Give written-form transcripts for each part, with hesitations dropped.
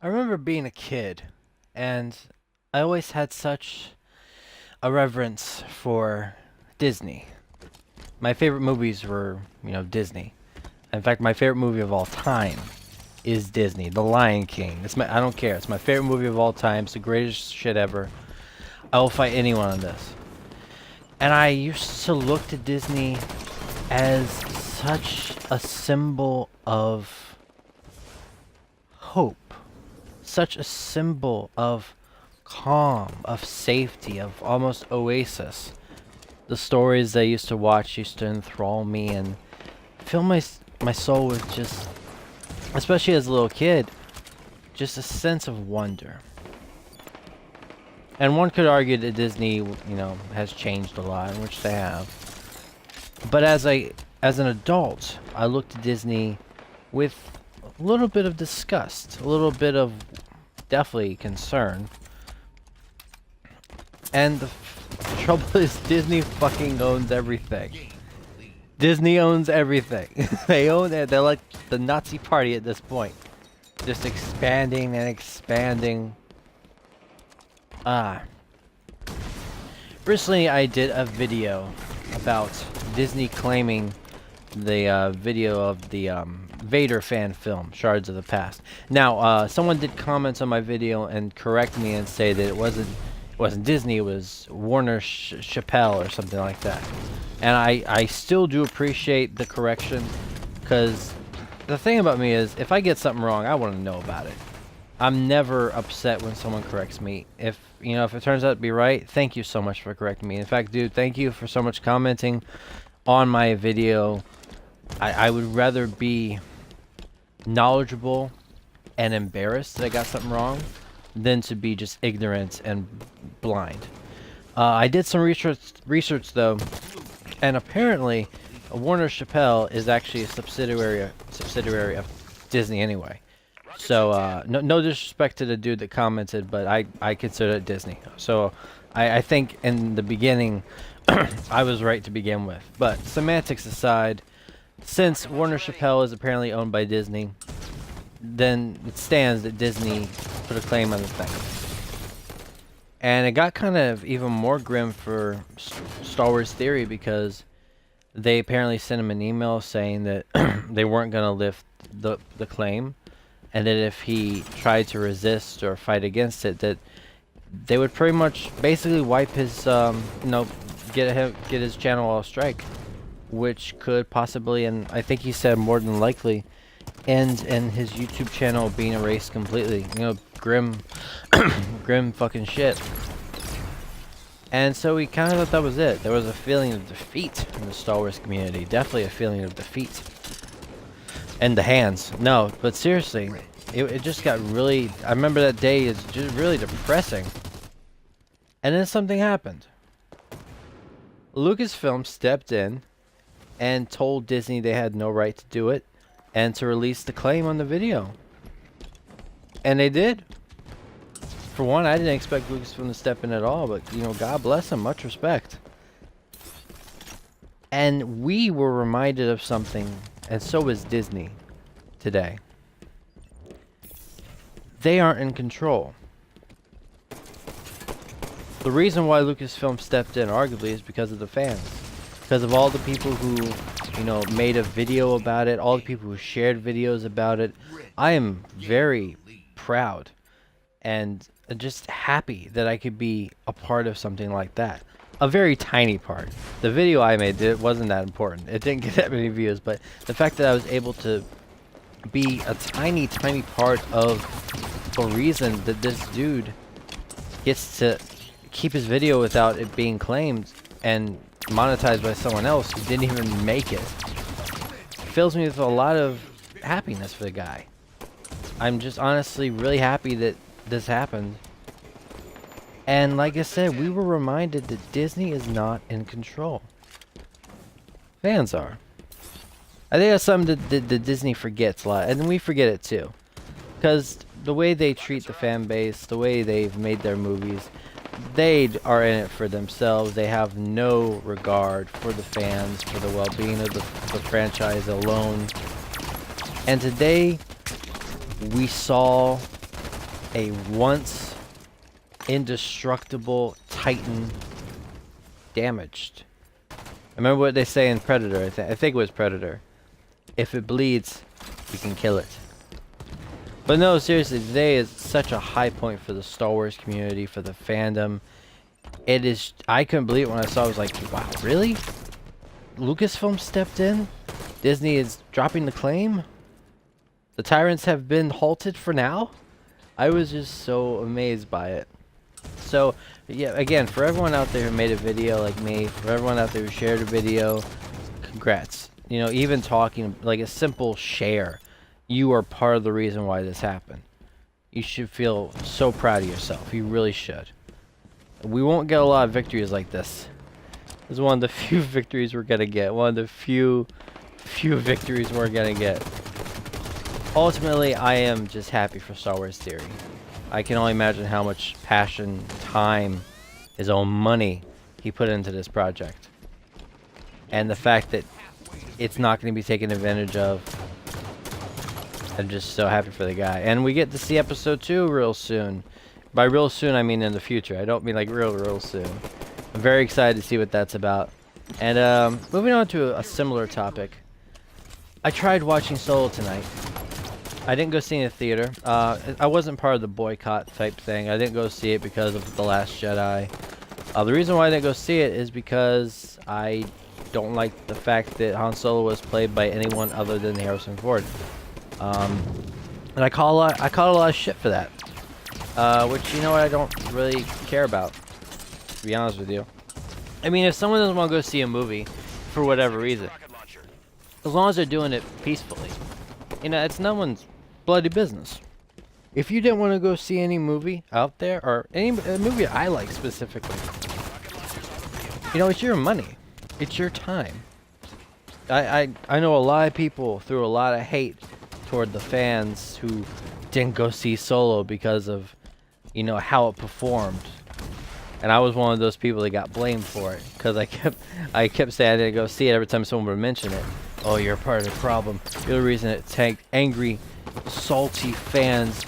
I remember being a kid, and I always had such a reverence for Disney. My favorite movies were, Disney. In fact, my favorite movie of all time is Disney, The Lion King. I don't care. It's my favorite movie of all time. It's the greatest shit ever. I will fight anyone on this. And I used to look to Disney as such a symbol of hope, such a symbol of calm, of safety, of almost oasis. The stories I used to watch used to enthrall me and fill my soul with just, especially as a little kid, just a sense of wonder. And one could argue that Disney, has changed a lot, which they have. But as an adult, I look to Disney with a little bit of disgust, a little bit of definitely concern. And the trouble is Disney fucking owns everything. Disney owns everything. They own it. They're like the Nazi party at this point. Just expanding and expanding. Recently I did a video about Disney claiming the video of the Vader fan film, Shards of the Past. Now, someone did comment on my video and correct me and say that it wasn't Disney, it was Warner Chappelle or something like that. And I still do appreciate the correction, because the thing about me is, if I get something wrong, I want to know about it. I'm never upset when someone corrects me. If it turns out to be right, thank you so much for correcting me. In fact, dude, thank you for so much commenting on my video. I would rather be knowledgeable and embarrassed that I got something wrong than to be just ignorant and blind. I did some research though, and apparently Warner Chappelle is actually a subsidiary of Disney anyway. So no disrespect to the dude that commented, but I consider it Disney. So I think in the beginning I was right to begin with. But semantics aside, since Warner Chappelle is apparently owned by Disney, then it stands that Disney put a claim on the thing. And it got kind of even more grim for Star Wars Theory, because they apparently sent him an email saying that they weren't going to lift the claim, and that if he tried to resist or fight against it, that they would pretty much basically wipe his, get his channel off strike, which could possibly, and I think he said more than likely, end in his YouTube channel being erased completely. Grim, grim fucking shit. And so we kind of thought that was it. There was a feeling of defeat in the Star Wars community. Definitely a feeling of defeat. And the hands. No, but seriously, it just got really... I remember that day is just really depressing. And then something happened. Lucasfilm stepped in and told Disney they had no right to do it and to release the claim on the video. And they did. For one, I didn't expect Lucasfilm to step in at all, but, God bless them. Much respect. And we were reminded of something, and so was Disney today. They aren't in control. The reason why Lucasfilm stepped in, arguably, is because of the fans. Because of all the people who, made a video about it, all the people who shared videos about it. I am very proud and just happy that I could be a part of something like that. A very tiny part. The video I made, it wasn't that important. It didn't get that many views, but the fact that I was able to be a tiny part of the reason that this dude gets to keep his video without it being claimed and monetized by someone else who didn't even make it, fills me with a lot of happiness for the guy. I'm just honestly really happy that this happened. And like I said, we were reminded that Disney is not in control. Fans are. I think that's something that Disney forgets a lot, and we forget it too. Because the way they treat the fan base, the way they've made their movies, they are in it for themselves. They have no regard for the fans, for the well-being of the franchise alone. And today, we saw a once indestructible Titan damaged. Remember what they say in Predator? I think it was Predator. If it bleeds, we can kill it. But no, seriously, today is such a high point for the Star Wars community, for the fandom. It is, I couldn't believe it when I saw it. I was like, wow, really? Lucasfilm stepped in? Disney is dropping the claim? The tyrants have been halted for now? I was just so amazed by it. So, yeah, again, for everyone out there who made a video like me, for everyone out there who shared a video, congrats. You know, even talking, like a simple share, you are part of the reason why this happened. You should feel so proud of yourself. You really should. We won't get a lot of victories like this. This is one of the few victories we're gonna get. One of the few victories we're gonna get. Ultimately, I am just happy for Star Wars Theory. I can only imagine how much passion, time, his own money he put into this project. And the fact that it's not going to be taken advantage of. I'm just so happy for the guy. And we get to see episode 2 real soon. By real soon, I mean in the future. I don't mean like real soon. I'm very excited to see what that's about. And moving on to a similar topic. I tried watching Solo tonight. I didn't go see it in the theater. I wasn't part of the boycott type thing. I didn't go see it because of The Last Jedi. The reason why I didn't go see it is because I don't like the fact that Han Solo was played by anyone other than Harrison Ford. And I caught a lot of shit for that. Which, you know what, I don't really care about, to be honest with you. I mean, if someone doesn't want to go see a movie for whatever reason, as long as they're doing it peacefully, you know, it's no one's bloody business. If you didn't want to go see any movie out there, or any movie I like specifically, you know, it's your money. It's your time. I know a lot of people threw a lot of hate toward the fans who didn't go see Solo because of, you know, how it performed. And I was one of those people that got blamed for it, because I kept saying I didn't go see it every time someone would mention it. Oh, you're part of the problem. You're the reason it tanked. Angry, salty fans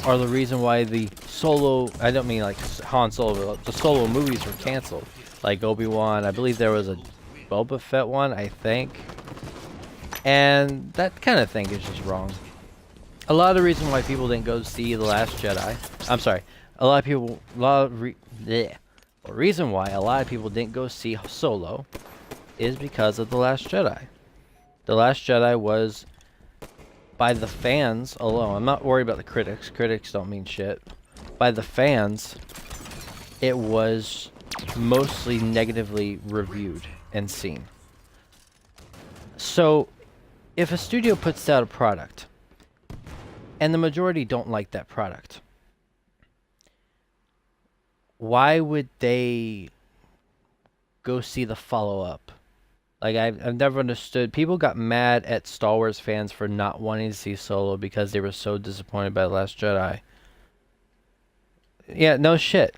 are the reason why the Solo, I don't mean like Han Solo, but the Solo movies were canceled. Like Obi-Wan, I believe there was a Boba Fett one, I think. And that kind of thing is just wrong. A lot of the reason why people didn't go see The Last Jedi, I'm sorry, the reason why a lot of people didn't go see Solo is because of The Last Jedi. The Last Jedi was, by the fans alone, I'm not worried about the critics. Critics don't mean shit. By the fans, it was mostly negatively reviewed and seen. So, if a studio puts out a product, and the majority don't like that product, why would they go see the follow-up? Like, I've never understood. People got mad at Star Wars fans for not wanting to see Solo because they were so disappointed by The Last Jedi. Yeah, no shit.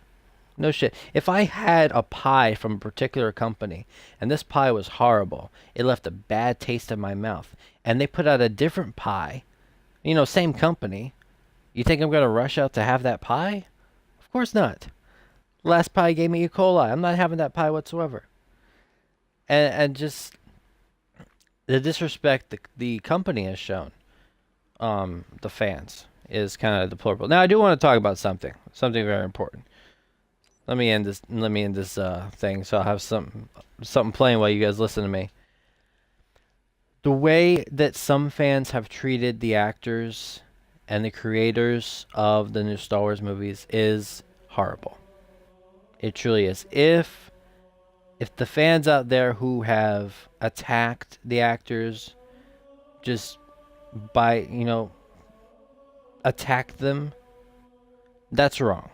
No shit. If I had a pie from a particular company, and this pie was horrible, it left a bad taste in my mouth, and they put out a different pie, you know, same company, you think I'm going to rush out to have that pie? Of course not. The last pie gave me E. coli. I'm not having that pie whatsoever. And just the disrespect the company has shown, the fans, is kind of deplorable. Now, I do want to talk about something very important. Let me end this thing, so I'll have something playing while you guys listen to me. The way that some fans have treated the actors and the creators of the new Star Wars movies is horrible. It truly is. If the fans out there who have attacked the actors just by, you know, attack them, that's wrong.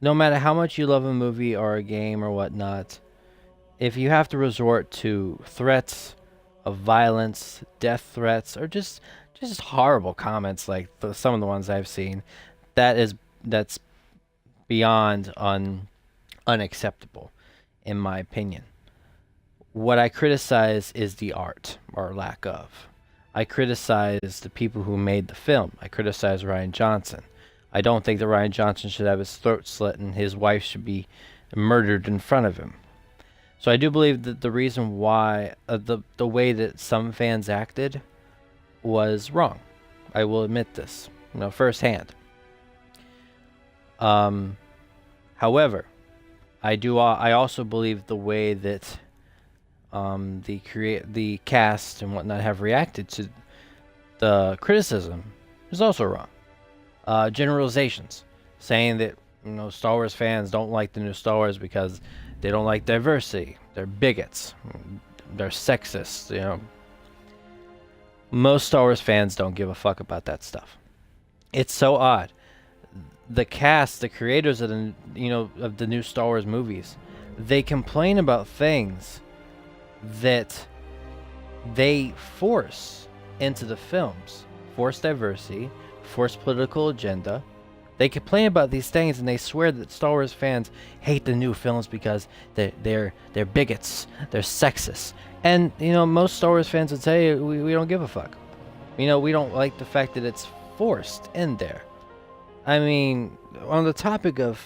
No matter how much you love a movie or a game or whatnot, if you have to resort to threats of violence, death threats, or just horrible comments like some of the ones I've seen, that's beyond unacceptable, in my opinion. What I criticize is the art, or lack of. I criticize the people who made the film. I criticize Rian Johnson. I don't think that Ryan Johnson should have his throat slit and his wife should be murdered in front of him. So I do believe that the reason why the way that some fans acted was wrong. I will admit this, firsthand. However, I also believe the way that the cast and whatnot have reacted to the criticism is also wrong. Generalizations, saying that Star Wars fans don't like the new Star Wars because they don't like diversity. They're bigots. They're sexist. Most Star Wars fans don't give a fuck about that stuff. It's so odd. The cast, the creators of of the new Star Wars movies, they complain about things that they force into the films. Force diversity, force political agenda. They complain about these things and they swear that Star Wars fans hate the new films because they're bigots, they're sexist. And most Star Wars fans would say we don't give a fuck. We don't like the fact that it's forced in there. I mean, on the topic of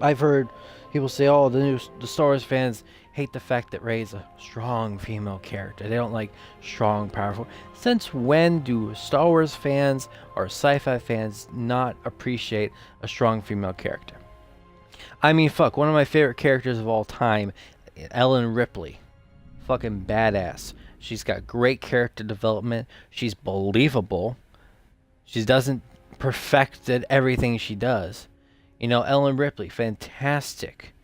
I've heard people say, oh, the Star Wars fans hate the fact that Rey's a strong female character. They don't like strong, powerful. Since when do Star Wars fans or sci-fi fans not appreciate a strong female character? I mean, fuck, one of my favorite characters of all time, Ellen Ripley. Fucking badass. She's got great character development. She's believable. She doesn't perfect at everything she does. Ellen Ripley, fantastic,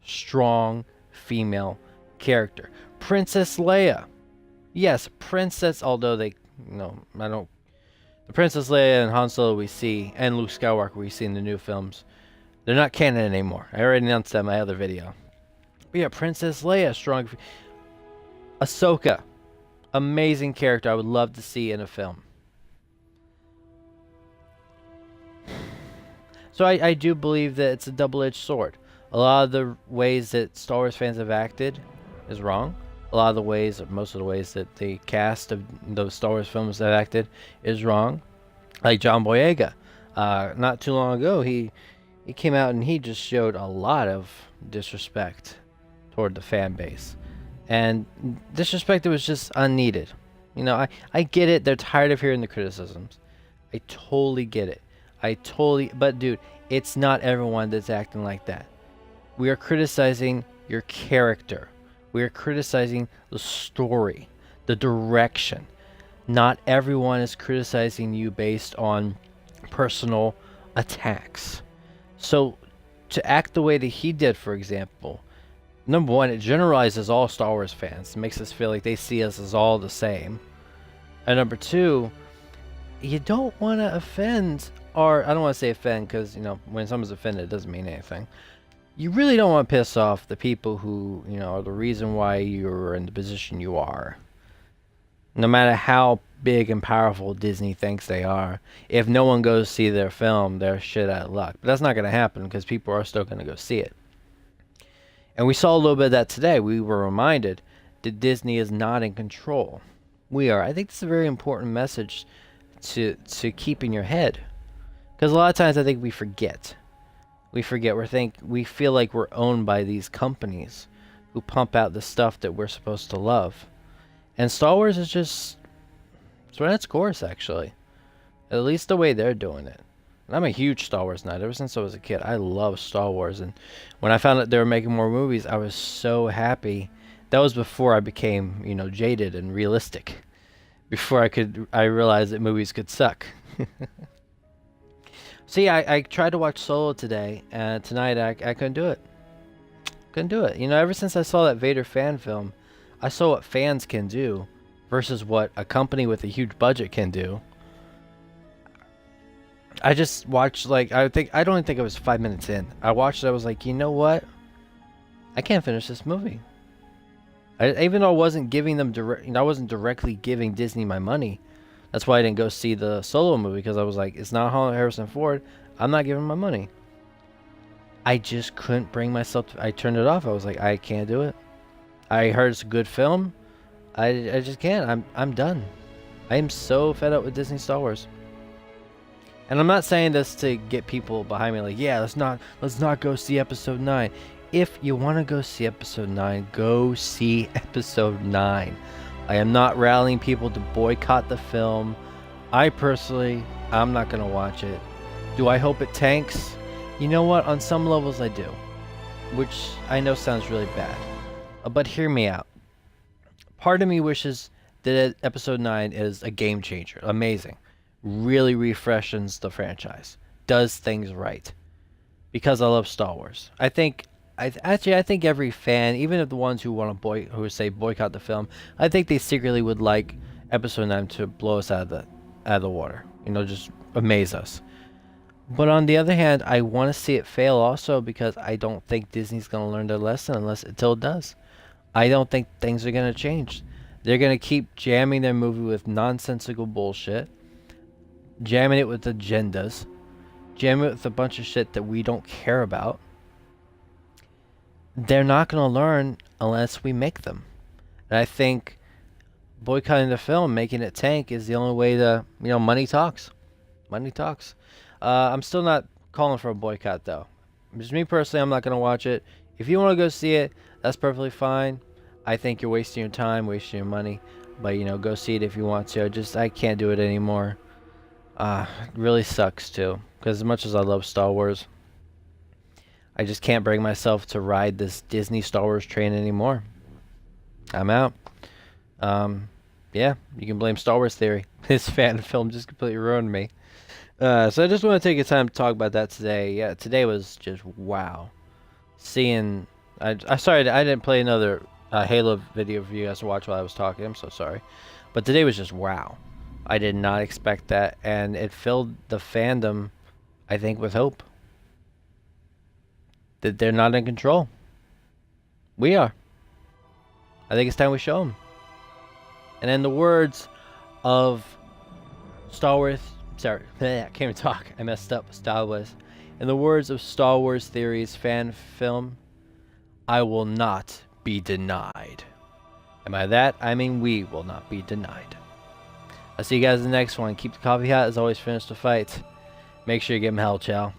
strong female character. Princess Leia. Yes, princess, although the Princess Leia and Han Solo we see, and Luke Skywalker we see in the new films, they're not canon anymore. I already announced that in my other video. But yeah, Princess Leia, strong. Ahsoka, amazing character I would love to see in a film. So I do believe that it's a double-edged sword. A lot of the ways that Star Wars fans have acted is wrong. A lot of the ways, or most of the ways that the cast of those Star Wars films have acted is wrong. Like John Boyega. Not too long ago, he came out and he just showed a lot of disrespect toward the fan base. And disrespect that was just unneeded. I get it. They're tired of hearing the criticisms. I totally get it. But dude, it's not everyone that's acting like that. We are criticizing your character. We are criticizing the story, the direction. Not everyone is criticizing you based on personal attacks. So to act the way that he did, for example, number one, it generalizes all Star Wars fans. It makes us feel like they see us as all the same. And number two, you don't want to offend, or I don't want to say offend because, when someone's offended, it doesn't mean anything. You really don't want to piss off the people who, are the reason why you're in the position you are. No matter how big and powerful Disney thinks they are, if no one goes to see their film, they're shit out of luck. But that's not going to happen because people are still going to go see it. And we saw a little bit of that today. We were reminded that Disney is not in control. We are. I think it's a very important message to keep in your head. Because a lot of times I think we forget. We feel like we're owned by these companies who pump out the stuff that we're supposed to love. And Star Wars is it's run its course, actually. At least the way they're doing it. And I'm a huge Star Wars nut. Ever since I was a kid, I love Star Wars. And when I found out they were making more movies, I was so happy. That was before I became, jaded and realistic. Before I realized that movies could suck. See, I tried to watch Solo today, and tonight I couldn't do it. Couldn't do it. Ever since I saw that Vader fan film, I saw what fans can do versus what a company with a huge budget can do. I just watched, I don't even think it was 5 minutes in. I watched it, I was like, you know what? I can't finish this movie. Even though I wasn't giving them I wasn't directly giving Disney my money. That's why I didn't go see the Solo movie, because I was like, it's not Harrison Ford. I'm not giving my money. I just couldn't bring myself to, I turned it off. I was like, I can't do it. I heard it's a good film. I just can't. I'm done. I am so fed up with Disney Star Wars. And I'm not saying this to get people behind me like, yeah, let's not go see episode 9. If you want to go see episode 9, go see episode 9. I am not rallying people to boycott the film. I personally, I'm not going to watch it. Do I hope it tanks? You know what? On some levels I do. Which I know sounds really bad. But hear me out. Part of me wishes that episode 9 is a game changer. Amazing. Really refreshes the franchise. Does things right. Because I love Star Wars. I think every fan, even if the ones who want to who say boycott the film, I think they secretly would like episode 9 to blow us out of the water. You know, just amaze us. But on the other hand, I want to see it fail also because I don't think Disney's going to learn their lesson until it does. I don't think things are going to change. They're going to keep jamming their movie with nonsensical bullshit, jamming it with agendas, jamming it with a bunch of shit that we don't care about. They're not going to learn unless we make them. And I think boycotting the film, making it tank, is the only way to, money talks. Money talks. I'm still not calling for a boycott, though. Just me personally, I'm not going to watch it. If you want to go see it, that's perfectly fine. I think you're wasting your time, wasting your money. But, go see it if you want to. I can't do it anymore. It really sucks, too. Because as much as I love Star Wars, I just can't bring myself to ride this Disney Star Wars train anymore. I'm out. Yeah, you can blame Star Wars Theory. This fan film just completely ruined me. So I just want to take a time to talk about that today. Yeah, today was just wow. Seeing, sorry I didn't play another Halo video for you guys to watch while I was talking. I'm so sorry, but today was just wow. I did not expect that, and it filled the fandom, I think, with hope that they're not in control. We are. I think it's time we show them. And in the words of Star Wars. Sorry, I can't even talk. I messed up. Star Wars. In the words of Star Wars Theory's fan film, I will not be denied. And by that, I mean we will not be denied. I'll see you guys in the next one. Keep the coffee hot. As always, finish the fight. Make sure you give them hell, Chel.